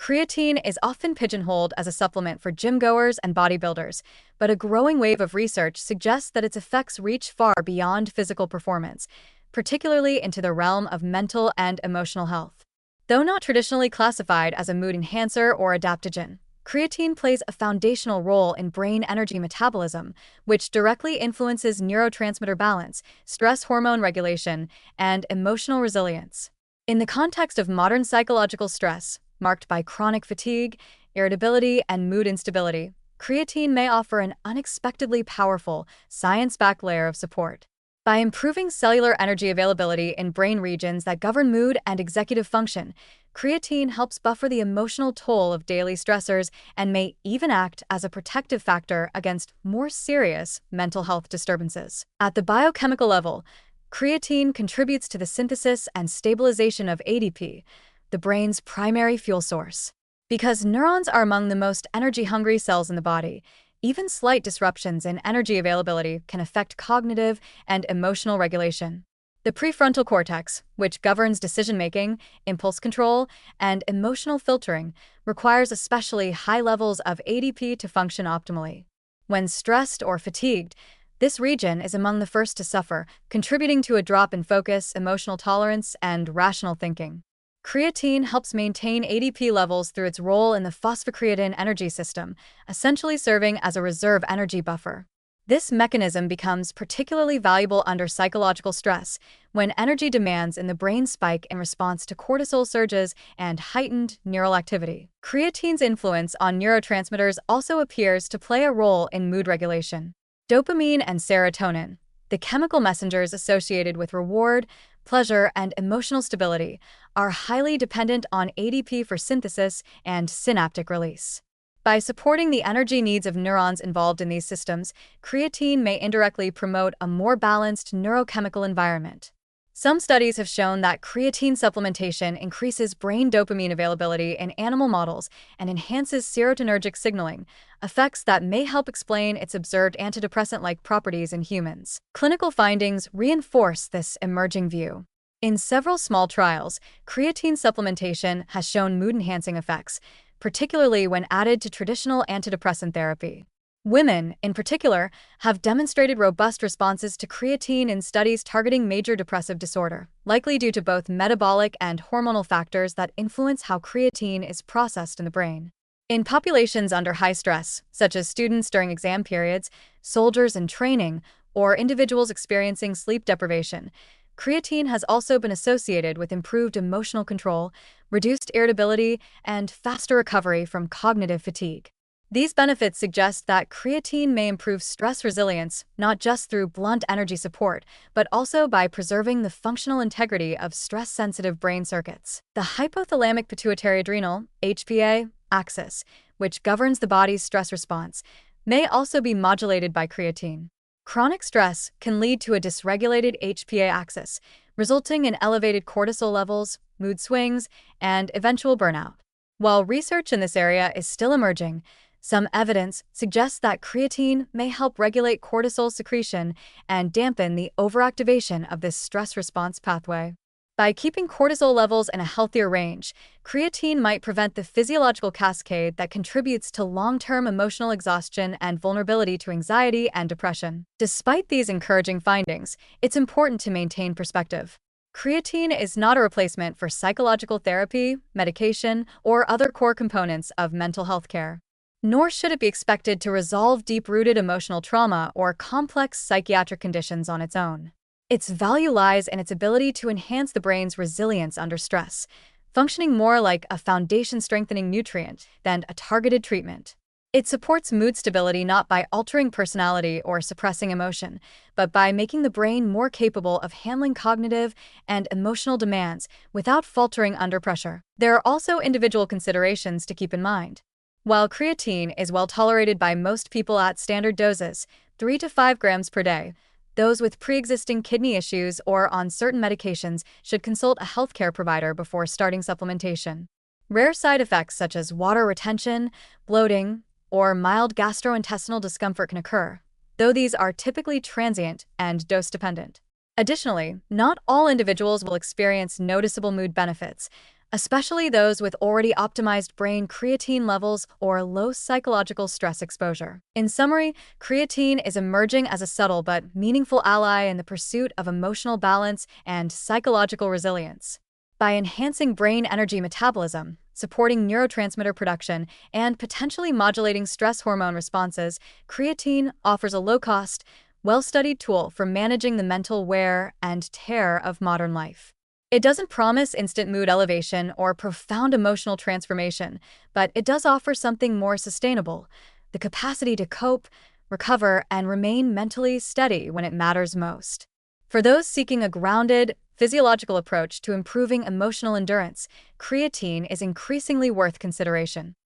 Creatine is often pigeonholed as a supplement for gym goers and bodybuilders, but a growing wave of research suggests that its effects reach far beyond physical performance, particularly into the realm of mental and emotional health. Though not traditionally classified as a mood enhancer or adaptogen, creatine plays a foundational role in brain energy metabolism, which directly influences neurotransmitter balance, stress hormone regulation, and emotional resilience. In the context of modern psychological stress, marked by chronic fatigue, irritability, and mood instability, creatine may offer an unexpectedly powerful, science-backed layer of support. By improving cellular energy availability in brain regions that govern mood and executive function, creatine helps buffer the emotional toll of daily stressors and may even act as a protective factor against more serious mental health disturbances. At the biochemical level, creatine contributes to the synthesis and stabilization of ADP, the brain's primary fuel source. Because neurons are among the most energy-hungry cells in the body, even slight disruptions in energy availability can affect cognitive and emotional regulation. The prefrontal cortex, which governs decision-making, impulse control, and emotional filtering, requires especially high levels of ADP to function optimally. When stressed or fatigued, this region is among the first to suffer, contributing to a drop in focus, emotional tolerance, and rational thinking. Creatine helps maintain ADP levels through its role in the phosphocreatine energy system, essentially serving as a reserve energy buffer. This mechanism becomes particularly valuable under psychological stress, when energy demands in the brain spike in response to cortisol surges and heightened neural activity. Creatine's influence on neurotransmitters also appears to play a role in mood regulation. Dopamine and serotonin, the chemical messengers associated with reward, pleasure, and emotional stability, are highly dependent on ADP for synthesis and synaptic release. By supporting the energy needs of neurons involved in these systems, creatine may indirectly promote a more balanced neurochemical environment. Some studies have shown that creatine supplementation increases brain dopamine availability in animal models and enhances serotonergic signaling, effects that may help explain its observed antidepressant-like properties in humans. Clinical findings reinforce this emerging view. In several small trials, creatine supplementation has shown mood-enhancing effects, particularly when added to traditional antidepressant therapy. Women, in particular, have demonstrated robust responses to creatine in studies targeting major depressive disorder, likely due to both metabolic and hormonal factors that influence how creatine is processed in the brain. In populations under high stress, such as students during exam periods, soldiers in training, or individuals experiencing sleep deprivation, creatine has also been associated with improved emotional control, reduced irritability, and faster recovery from cognitive fatigue. These benefits suggest that creatine may improve stress resilience not just through blunt energy support, but also by preserving the functional integrity of stress-sensitive brain circuits. The hypothalamic pituitary adrenal (HPA) axis, which governs the body's stress response, may also be modulated by creatine. Chronic stress can lead to a dysregulated HPA axis, resulting in elevated cortisol levels, mood swings, and eventual burnout. While research in this area is still emerging, some evidence suggests that creatine may help regulate cortisol secretion and dampen the overactivation of this stress response pathway. By keeping cortisol levels in a healthier range, creatine might prevent the physiological cascade that contributes to long-term emotional exhaustion and vulnerability to anxiety and depression. Despite these encouraging findings, it's important to maintain perspective. Creatine is not a replacement for psychological therapy, medication, or other core components of mental health care. Nor should it be expected to resolve deep-rooted emotional trauma or complex psychiatric conditions on its own. Its value lies in its ability to enhance the brain's resilience under stress, functioning more like a foundation-strengthening nutrient than a targeted treatment. It supports mood stability not by altering personality or suppressing emotion, but by making the brain more capable of handling cognitive and emotional demands without faltering under pressure. There are also individual considerations to keep in mind. While creatine is well tolerated by most people at standard doses, 3 to 5 grams per day, those with pre-existing kidney issues or on certain medications should consult a healthcare provider before starting supplementation. Rare side effects such as water retention, bloating, or mild gastrointestinal discomfort can occur, though these are typically transient and dose-dependent. Additionally, not all individuals will experience noticeable mood benefits, especially those with already optimized brain creatine levels or low psychological stress exposure. In summary, creatine is emerging as a subtle but meaningful ally in the pursuit of emotional balance and psychological resilience. By enhancing brain energy metabolism, supporting neurotransmitter production, and potentially modulating stress hormone responses, creatine offers a low-cost, well-studied tool for managing the mental wear and tear of modern life. It doesn't promise instant mood elevation or profound emotional transformation, but it does offer something more sustainable: the capacity to cope, recover, and remain mentally steady when it matters most. For those seeking a grounded, physiological approach to improving emotional endurance, creatine is increasingly worth consideration.